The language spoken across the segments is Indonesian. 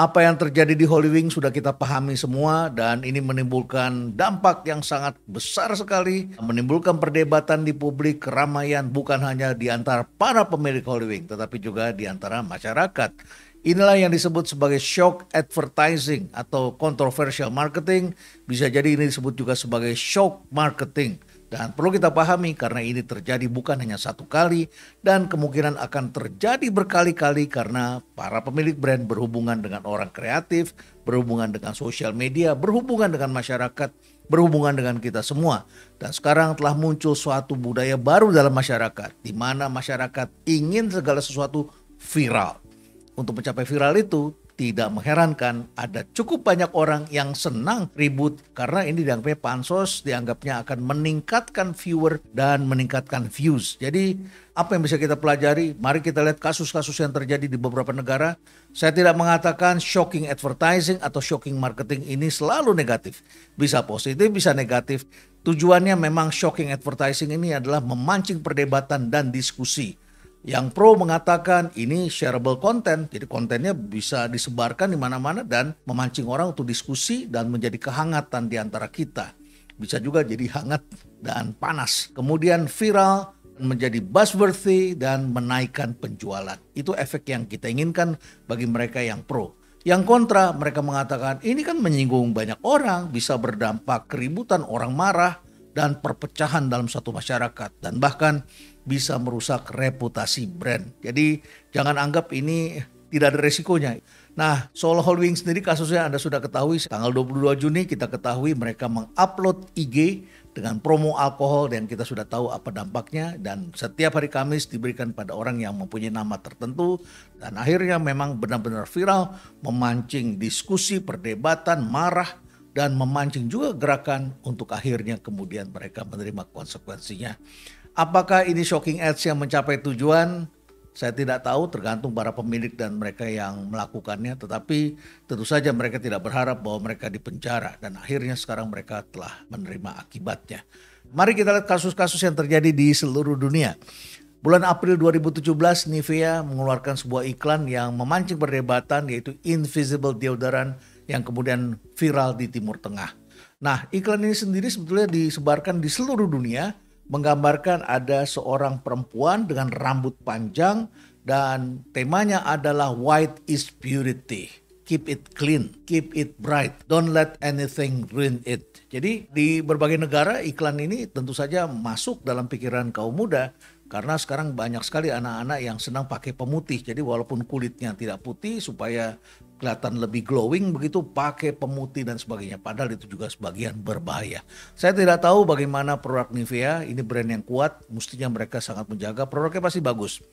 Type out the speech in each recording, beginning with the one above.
Apa yang terjadi di Holy Wing sudah kita pahami semua dan ini menimbulkan dampak yang sangat besar sekali, menimbulkan perdebatan di publik, keramaian bukan hanya di antara para pemilik Holy Wing tetapi juga di antara masyarakat. Inilah yang disebut sebagai shock advertising atau controversial marketing, bisa jadi ini disebut juga sebagai shock marketing. Dan perlu kita pahami karena ini terjadi bukan hanya satu kali dan kemungkinan akan terjadi berkali-kali karena para pemilik brand berhubungan dengan orang kreatif, berhubungan dengan sosial media, berhubungan dengan masyarakat, berhubungan dengan kita semua. Dan sekarang telah muncul suatu budaya baru dalam masyarakat di mana masyarakat ingin segala sesuatu viral. Untuk mencapai viral itu tidak mengherankan ada cukup banyak orang yang senang ribut karena ini dianggapnya pansos, dianggapnya akan meningkatkan viewer dan meningkatkan views. Jadi apa yang bisa kita pelajari? Mari kita lihat kasus-kasus yang terjadi di beberapa negara. Saya tidak mengatakan shocking advertising atau shocking marketing ini selalu negatif. Bisa positif, bisa negatif. Tujuannya memang shocking advertising ini adalah memancing perdebatan dan diskusi. Yang pro mengatakan ini shareable content, jadi kontennya bisa disebarkan di mana-mana dan memancing orang untuk diskusi dan menjadi kehangatan di antara kita. Bisa juga jadi hangat dan panas. Kemudian viral menjadi buzzworthy dan menaikkan penjualan. Itu efek yang kita inginkan bagi mereka yang pro. Yang kontra, mereka mengatakan ini kan menyinggung banyak orang, bisa berdampak keributan, orang marah, dan perpecahan dalam satu masyarakat. Dan bahkan bisa merusak reputasi brand. Jadi jangan anggap ini tidak ada resikonya. Nah, soal Holy Wing sendiri kasusnya Anda sudah ketahui, tanggal 22 Juni kita ketahui mereka mengupload IG dengan promo alkohol dan kita sudah tahu apa dampaknya, dan setiap hari Kamis diberikan pada orang yang mempunyai nama tertentu dan akhirnya memang benar-benar viral, memancing diskusi, perdebatan, marah, dan memancing juga gerakan untuk akhirnya kemudian mereka menerima konsekuensinya. Apakah ini shocking ads yang mencapai tujuan? Saya tidak tahu, tergantung para pemilik dan mereka yang melakukannya. Tetapi tentu saja mereka tidak berharap bahwa mereka dipenjara dan akhirnya sekarang mereka telah menerima akibatnya. Mari kita lihat kasus-kasus yang terjadi di seluruh dunia. Bulan April 2017, Nivea mengeluarkan sebuah iklan yang memancing perdebatan yaitu Invisible Deodorant yang kemudian viral di Timur Tengah. Nah, iklan ini sendiri sebetulnya disebarkan di seluruh dunia, menggambarkan ada seorang perempuan dengan rambut panjang dan temanya adalah white is purity. Keep it clean, keep it bright, don't let anything ruin it. Jadi di berbagai negara iklan ini tentu saja masuk dalam pikiran kaum muda karena sekarang banyak sekali anak-anak yang senang pakai pemutih. Jadi walaupun kulitnya tidak putih supaya kelihatan lebih glowing begitu pakai pemutih dan sebagainya. Padahal itu juga sebagian berbahaya. Saya tidak tahu bagaimana produk Nivea, ini brand yang kuat, mestinya mereka sangat menjaga, produknya pasti bagus.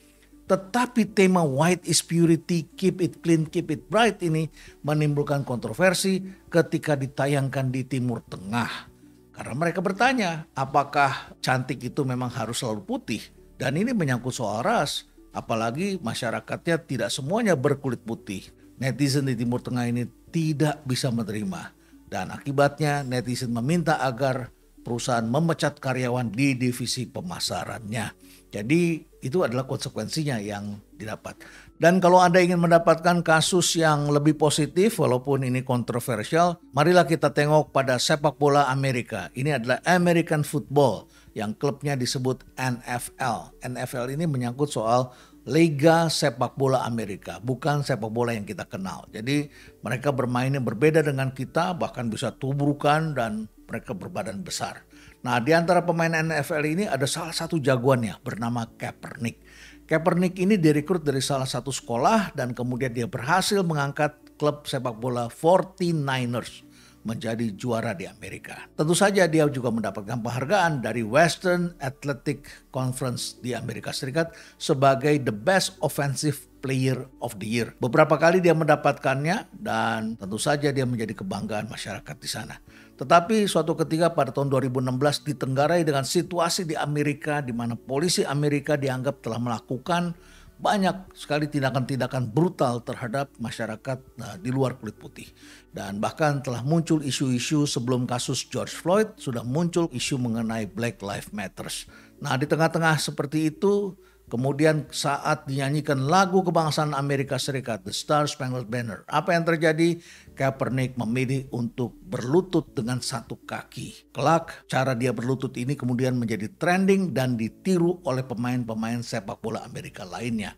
Tetapi tema white is purity, keep it clean, keep it bright ini menimbulkan kontroversi ketika ditayangkan di Timur Tengah. Karena mereka bertanya, apakah cantik itu memang harus selalu putih? Dan ini menyangkut soal ras, apalagi masyarakatnya tidak semuanya berkulit putih. Netizen di Timur Tengah ini tidak bisa menerima. Dan akibatnya netizen meminta agar perusahaan memecat karyawan di divisi pemasarannya. Jadi itu adalah konsekuensinya yang didapat. Dan kalau Anda ingin mendapatkan kasus yang lebih positif walaupun ini kontroversial, marilah kita tengok pada sepak bola Amerika. Ini adalah American Football yang klubnya disebut NFL. NFL ini menyangkut soal Liga Sepak Bola Amerika, bukan sepak bola yang kita kenal. Jadi mereka bermainnya berbeda dengan kita, bahkan bisa tubrukan dan mereka berbadan besar. Nah, di antara pemain NFL ini ada salah satu jagoannya bernama Kaepernick. Kaepernick ini direkrut dari salah satu sekolah dan kemudian dia berhasil mengangkat klub sepak bola 49ers menjadi juara di Amerika. Tentu saja dia juga mendapatkan penghargaan dari Western Athletic Conference di Amerika Serikat sebagai the best offensive player of the year. Beberapa kali dia mendapatkannya dan tentu saja dia menjadi kebanggaan masyarakat di sana. Tetapi suatu ketika pada tahun 2016 ditenggarai dengan situasi di Amerika di mana polisi Amerika dianggap telah melakukan banyak sekali tindakan-tindakan brutal terhadap masyarakat di luar kulit putih. Dan bahkan telah muncul isu-isu sebelum kasus George Floyd, sudah muncul isu mengenai Black Lives Matter. Nah, di tengah-tengah seperti itu, Kemudian saat dinyanyikan lagu kebangsaan Amerika Serikat, The Star Spangled Banner, apa yang terjadi? Kaepernick memilih untuk berlutut dengan satu kaki. Kelak, cara dia berlutut ini kemudian menjadi trending dan ditiru oleh pemain-pemain sepak bola Amerika lainnya.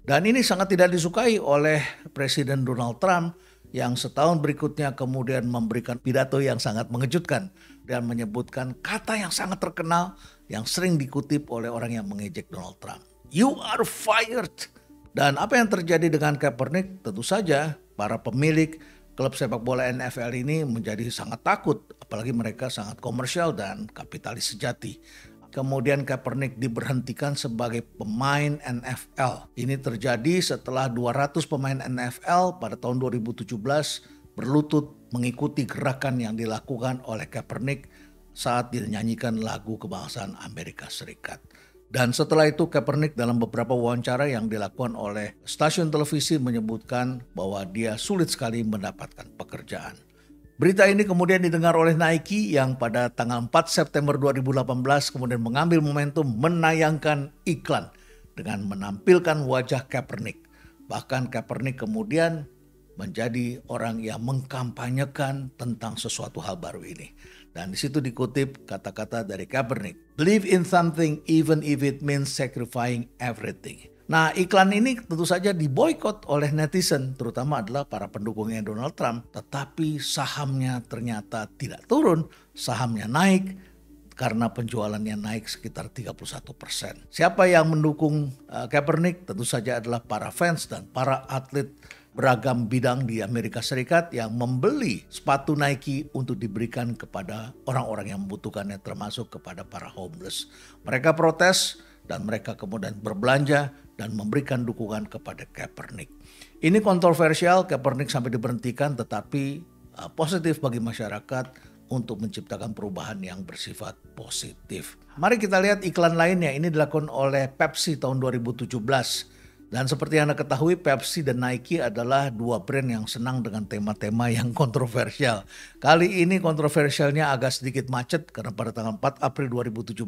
Dan ini sangat tidak disukai oleh Presiden Donald Trump yang setahun berikutnya kemudian memberikan pidato yang sangat mengejutkan dan menyebutkan kata yang sangat terkenal yang sering dikutip oleh orang yang mengejek Donald Trump. You are fired. Dan apa yang terjadi dengan Kaepernick? Tentu saja para pemilik klub sepak bola NFL ini menjadi sangat takut, apalagi mereka sangat komersial dan kapitalis sejati. Kemudian Kaepernick diberhentikan sebagai pemain NFL. Ini terjadi setelah 200 pemain NFL pada tahun 2017 berlutut mengikuti gerakan yang dilakukan oleh Kaepernick saat dinyanyikan lagu kebangsaan Amerika Serikat. Dan setelah itu Kaepernick dalam beberapa wawancara yang dilakukan oleh stasiun televisi menyebutkan bahwa dia sulit sekali mendapatkan pekerjaan. Berita ini kemudian didengar oleh Nike yang pada tanggal 4 September 2018 kemudian mengambil momentum menayangkan iklan dengan menampilkan wajah Kaepernick. Bahkan Kaepernick kemudian menjadi orang yang mengkampanyekan tentang sesuatu hal baru ini. Dan di situ dikutip kata-kata dari Kaepernick, "Believe in something even if it means sacrificing everything." Nah, iklan ini tentu saja diboikot oleh netizen, terutama adalah para pendukungnya Donald Trump. Tetapi sahamnya ternyata tidak turun, sahamnya naik karena penjualannya naik sekitar 31%. Siapa yang mendukung Kaepernick? Tentu saja adalah para fans dan para atlet beragam bidang di Amerika Serikat yang membeli sepatu Nike untuk diberikan kepada orang-orang yang membutuhkannya, termasuk kepada para homeless. Mereka protes dan mereka kemudian berbelanja dan memberikan dukungan kepada Kaepernick. Ini kontroversial, Kaepernick sampai diberhentikan, tetapi positif bagi masyarakat untuk menciptakan perubahan yang bersifat positif. Mari kita lihat iklan lainnya. Ini dilakukan oleh Pepsi tahun 2017. Dan seperti yang Anda ketahui, Pepsi dan Nike adalah dua brand yang senang dengan tema-tema yang kontroversial. Kali ini kontroversialnya agak sedikit macet karena pada tanggal 4 April 2017,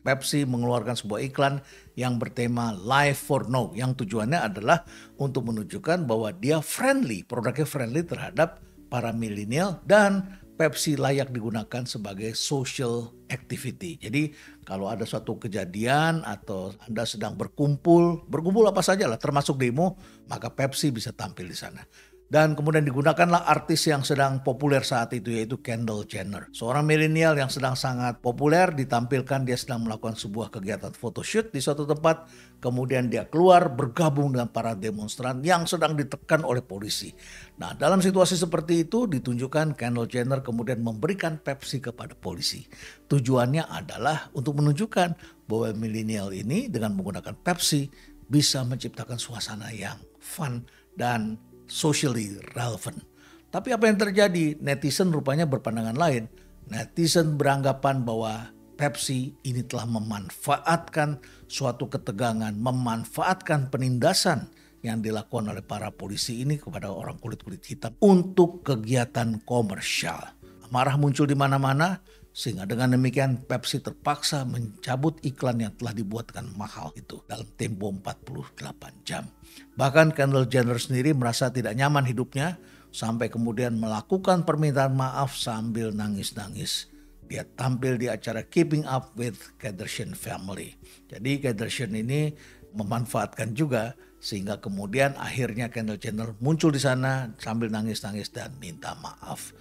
Pepsi mengeluarkan sebuah iklan yang bertema Life for No, yang tujuannya adalah untuk menunjukkan bahwa dia friendly, produknya friendly terhadap para milenial dan Pepsi layak digunakan sebagai social activity. Jadi kalau ada suatu kejadian atau Anda sedang berkumpul apa saja lah termasuk demo, maka Pepsi bisa tampil di sana. Dan kemudian digunakanlah artis yang sedang populer saat itu, yaitu Kendall Jenner. Seorang milenial yang sedang sangat populer, ditampilkan dia sedang melakukan sebuah kegiatan photoshoot di suatu tempat. Kemudian dia keluar bergabung dengan para demonstran yang sedang ditekan oleh polisi. Nah, dalam situasi seperti itu ditunjukkan Kendall Jenner kemudian memberikan Pepsi kepada polisi. Tujuannya adalah untuk menunjukkan bahwa milenial ini dengan menggunakan Pepsi bisa menciptakan suasana yang fun dan socially relevant. Tapi apa yang terjadi? Netizen rupanya berpandangan lain. Netizen beranggapan bahwa Pepsi ini telah memanfaatkan suatu ketegangan, memanfaatkan penindasan yang dilakukan oleh para polisi ini kepada orang kulit-kulit hitam untuk kegiatan komersial. Amarah muncul di mana-mana, sehingga dengan demikian Pepsi terpaksa mencabut iklan yang telah dibuatkan mahal itu dalam tempo 48 jam. Bahkan Kendall Jenner sendiri merasa tidak nyaman hidupnya sampai kemudian melakukan permintaan maaf sambil nangis-nangis. Dia tampil di acara Keeping Up with Kardashian Family. Jadi Kardashian ini memanfaatkan juga sehingga kemudian akhirnya Kendall Jenner muncul di sana sambil nangis-nangis dan minta maaf.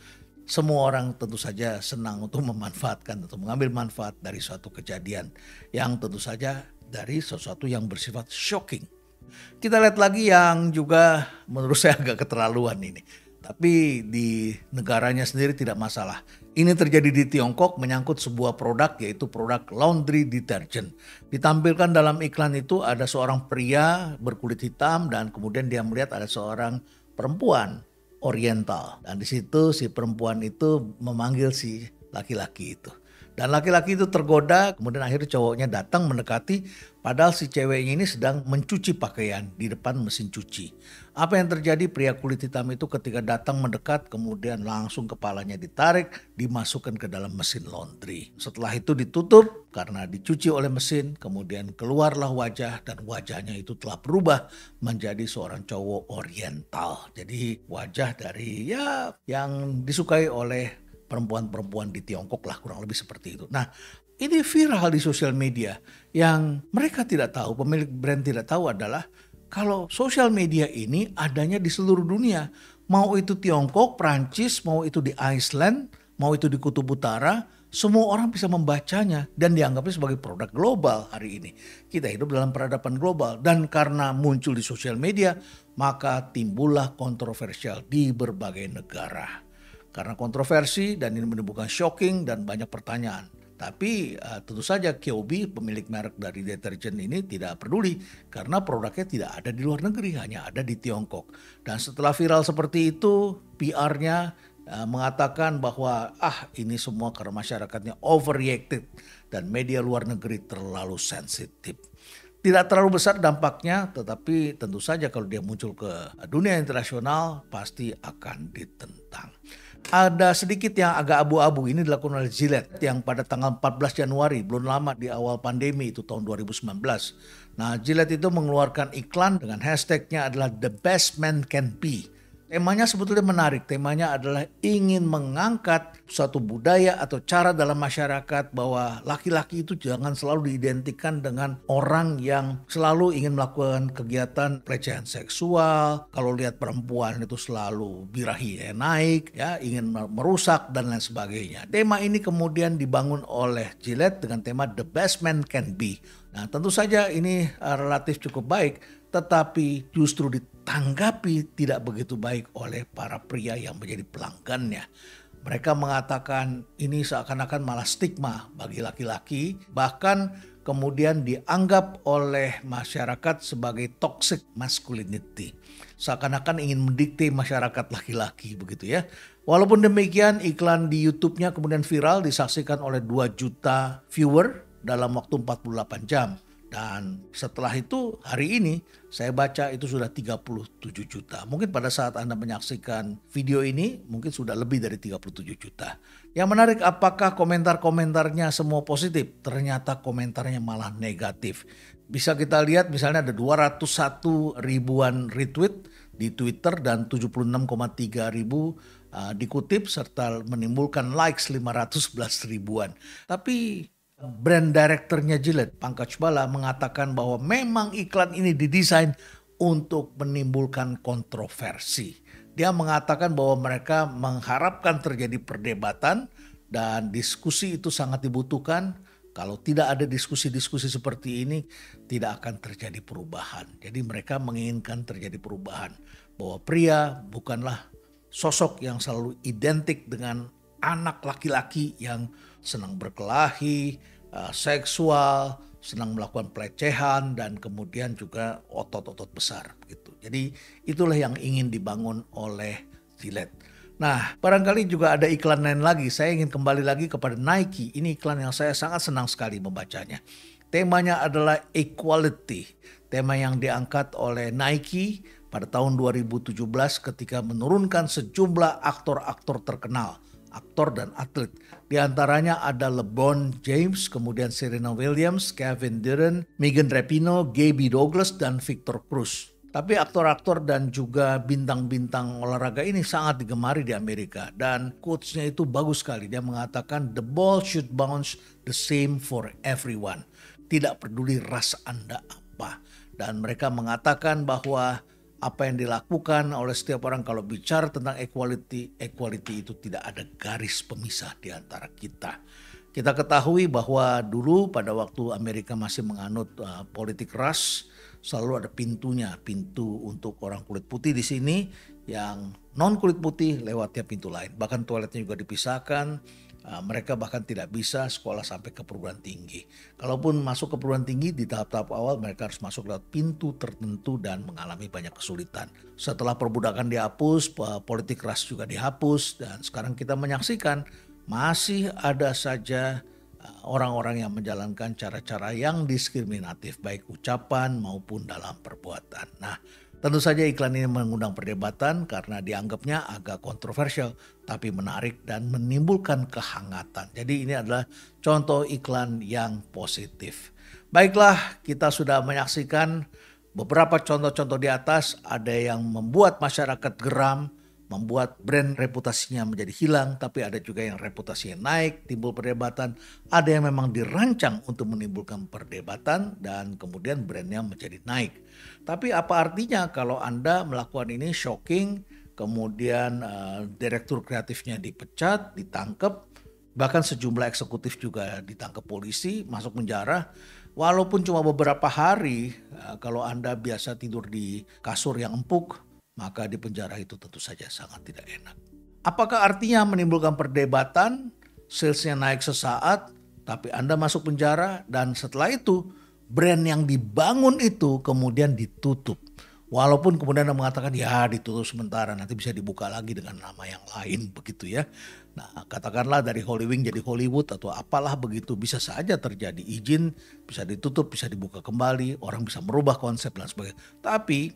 Semua orang tentu saja senang untuk memanfaatkan atau mengambil manfaat dari suatu kejadian yang tentu saja dari sesuatu yang bersifat shocking. Kita lihat lagi yang juga menurut saya agak keterlaluan ini. Tapi di negaranya sendiri tidak masalah. Ini terjadi di Tiongkok menyangkut sebuah produk yaitu produk laundry detergent. Ditampilkan dalam iklan itu ada seorang pria berkulit hitam dan kemudian dia melihat ada seorang perempuan Oriental. Dan di situ si perempuan itu memanggil si laki-laki itu. Dan laki-laki itu tergoda, kemudian akhirnya cowoknya datang mendekati, padahal si ceweknya ini sedang mencuci pakaian di depan mesin cuci. Apa yang terjadi? Pria kulit hitam itu ketika datang mendekat, kemudian langsung kepalanya ditarik, dimasukkan ke dalam mesin laundry. Setelah itu ditutup karena dicuci oleh mesin, kemudian keluarlah wajah, dan wajahnya itu telah berubah menjadi seorang cowok oriental. Jadi wajah dari yang disukai oleh perempuan-perempuan di Tiongkok lah, kurang lebih seperti itu. Nah, ini viral di sosial media. Yang mereka tidak tahu, pemilik brand tidak tahu adalah kalau sosial media ini adanya di seluruh dunia. Mau itu Tiongkok, Prancis, mau itu di Iceland, mau itu di Kutub Utara, semua orang bisa membacanya dan dianggapnya sebagai produk global hari ini. Kita hidup dalam peradaban global, dan karena muncul di sosial media, maka timbullah kontroversial di berbagai negara. Karena kontroversi dan ini menimbulkan shocking dan banyak pertanyaan. Tapi tentu saja Kyobi, pemilik merek dari deterjen ini, tidak peduli karena produknya tidak ada di luar negeri, hanya ada di Tiongkok. Dan setelah viral seperti itu, PR-nya mengatakan bahwa ini semua karena masyarakatnya overreacted dan media luar negeri terlalu sensitif. Tidak terlalu besar dampaknya, tetapi tentu saja kalau dia muncul ke dunia internasional pasti akan ditentang. Ada sedikit yang agak abu-abu, ini dilakukan oleh Gillette yang pada tanggal 14 Januari, belum lama di awal pandemi itu tahun 2019. Nah, Gillette itu mengeluarkan iklan dengan hashtagnya adalah The Best Man Can Be. Temanya sebetulnya menarik, temanya adalah ingin mengangkat suatu budaya atau cara dalam masyarakat bahwa laki-laki itu jangan selalu diidentikan dengan orang yang selalu ingin melakukan kegiatan pelecehan seksual. Kalau lihat perempuan itu selalu birahinya naik, ingin merusak dan lain sebagainya. Tema ini kemudian dibangun oleh Gillette dengan tema The Best Man Can Be. Nah, tentu saja ini relatif cukup baik, tetapi justru ditanggapi tidak begitu baik oleh para pria yang menjadi pelanggannya. Mereka mengatakan ini seakan-akan malah stigma bagi laki-laki, bahkan kemudian dianggap oleh masyarakat sebagai toxic masculinity. Seakan-akan ingin mendikte masyarakat laki-laki begitu ya. Walaupun demikian, iklan di YouTube-nya kemudian viral, disaksikan oleh 2 juta viewer dalam waktu 48 jam. Dan setelah itu hari ini saya baca itu sudah 37 juta. Mungkin pada saat Anda menyaksikan video ini mungkin sudah lebih dari 37 juta. Yang menarik, apakah komentar-komentarnya semua positif? Ternyata komentarnya malah negatif. Bisa kita lihat misalnya ada 201 ribuan retweet di Twitter dan 76,3 ribu dikutip serta menimbulkan likes 511 ribuan. Tapi brand directornya Gillette, Pankaj Bala, mengatakan bahwa memang iklan ini didesain untuk menimbulkan kontroversi. Dia mengatakan bahwa mereka mengharapkan terjadi perdebatan dan diskusi itu sangat dibutuhkan. Kalau tidak ada diskusi-diskusi seperti ini, tidak akan terjadi perubahan. Jadi mereka menginginkan terjadi perubahan. Bahwa pria bukanlah sosok yang selalu identik dengan anak laki-laki yang senang berkelahi, seksual, senang melakukan pelecehan, dan kemudian juga otot-otot besar gitu. Jadi itulah yang ingin dibangun oleh Gillette. Nah, barangkali juga ada iklan lain lagi. Saya ingin kembali lagi kepada Nike. Ini iklan yang saya sangat senang sekali membacanya. Temanya adalah equality. Tema yang diangkat oleh Nike pada tahun 2017 ketika menurunkan sejumlah aktor-aktor terkenal, aktor dan atlet. Di antaranya ada LeBron James, kemudian Serena Williams, Kevin Durant, Megan Rapinoe, Gabby Douglas, dan Victor Cruz. Tapi aktor-aktor dan juga bintang-bintang olahraga ini sangat digemari di Amerika. Dan quotes-nya itu bagus sekali. Dia mengatakan, the ball should bounce the same for everyone. Tidak peduli ras Anda apa. Dan mereka mengatakan bahwa apa yang dilakukan oleh setiap orang kalau bicara tentang equality itu tidak ada garis pemisah di antara kita. Kita ketahui bahwa dulu pada waktu Amerika masih menganut politik ras, selalu ada pintu untuk orang kulit putih di sini, yang non kulit putih lewatnya pintu lain. Bahkan toiletnya juga dipisahkan. Mereka bahkan tidak bisa sekolah sampai ke perguruan tinggi. Kalaupun masuk ke perguruan tinggi di tahap-tahap awal, mereka harus masuk lewat pintu tertentu dan mengalami banyak kesulitan. Setelah perbudakan dihapus, politik ras juga dihapus, dan sekarang kita menyaksikan masih ada saja orang-orang yang menjalankan cara-cara yang diskriminatif baik ucapan maupun dalam perbuatan. Nah, tentu saja iklan ini mengundang perdebatan karena dianggapnya agak kontroversial tapi menarik dan menimbulkan kehangatan. Jadi ini adalah contoh iklan yang positif. Baiklah, kita sudah menyaksikan beberapa contoh-contoh di atas, ada yang membuat masyarakat geram, membuat brand reputasinya menjadi hilang, tapi ada juga yang reputasinya naik, timbul perdebatan. Ada yang memang dirancang untuk menimbulkan perdebatan dan kemudian brandnya menjadi naik. Tapi apa artinya kalau Anda melakukan ini shocking, kemudian direktur kreatifnya dipecat, ditangkap, bahkan sejumlah eksekutif juga ditangkap polisi, masuk penjara. Walaupun cuma beberapa hari, kalau Anda biasa tidur di kasur yang empuk, maka di penjara itu tentu saja sangat tidak enak. Apakah artinya menimbulkan perdebatan, salesnya naik sesaat, tapi Anda masuk penjara dan setelah itu brand yang dibangun itu kemudian ditutup. Walaupun kemudian Anda mengatakan ya ditutup sementara, nanti bisa dibuka lagi dengan nama yang lain begitu ya. Nah katakanlah dari Hollywood jadi Hollywood atau apalah begitu, bisa saja terjadi, izin bisa ditutup, bisa dibuka kembali, orang bisa merubah konsep dan sebagainya. Tapi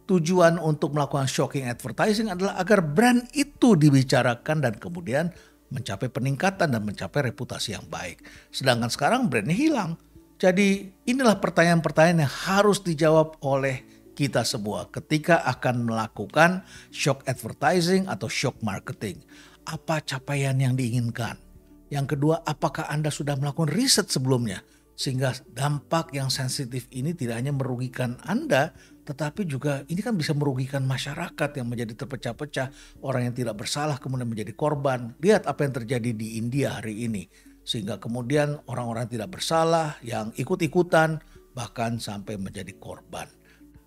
tujuan untuk melakukan shocking advertising adalah agar brand itu dibicarakan dan kemudian mencapai peningkatan dan mencapai reputasi yang baik. Sedangkan sekarang brandnya hilang. Jadi inilah pertanyaan-pertanyaan yang harus dijawab oleh kita semua ketika akan melakukan shock advertising atau shock marketing. Apa capaian yang diinginkan? Yang kedua, apakah Anda sudah melakukan riset sebelumnya? Sehingga dampak yang sensitif ini tidak hanya merugikan Anda, tetapi juga ini kan bisa merugikan masyarakat yang menjadi terpecah-pecah. Orang yang tidak bersalah kemudian menjadi korban. Lihat apa yang terjadi di India hari ini. Sehingga kemudian orang-orang tidak bersalah yang ikut-ikutan bahkan sampai menjadi korban.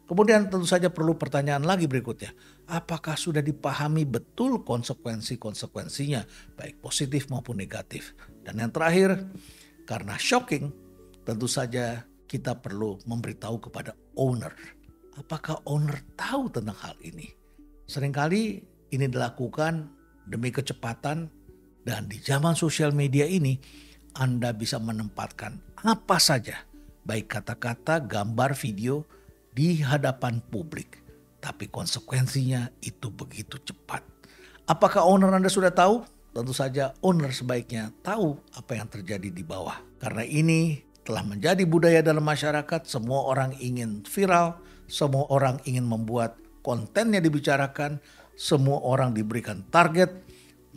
Kemudian tentu saja perlu pertanyaan lagi berikutnya. Apakah sudah dipahami betul konsekuensi-konsekuensinya baik positif maupun negatif? Dan yang terakhir, karena shocking, tentu saja kita perlu memberitahu kepada owner. Apakah owner tahu tentang hal ini? Seringkali ini dilakukan demi kecepatan dan di zaman sosial media ini Anda bisa menempatkan apa saja, baik kata-kata, gambar, video di hadapan publik. Tapi konsekuensinya itu begitu cepat. Apakah owner Anda sudah tahu? Tentu saja owner sebaiknya tahu apa yang terjadi di bawah. Karena ini telah menjadi budaya dalam masyarakat, semua orang ingin viral, semua orang ingin membuat kontennya dibicarakan, semua orang diberikan target,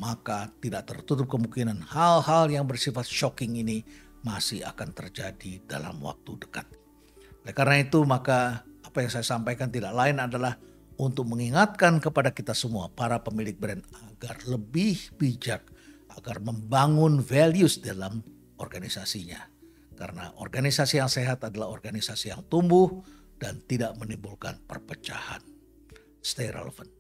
maka tidak tertutup kemungkinan hal-hal yang bersifat shocking ini masih akan terjadi dalam waktu dekat. Oleh karena itu maka apa yang saya sampaikan tidak lain adalah untuk mengingatkan kepada kita semua, para pemilik brand, agar lebih bijak, agar membangun values dalam organisasinya. Karena organisasi yang sehat adalah organisasi yang tumbuh dan tidak menimbulkan perpecahan. Stay relevant.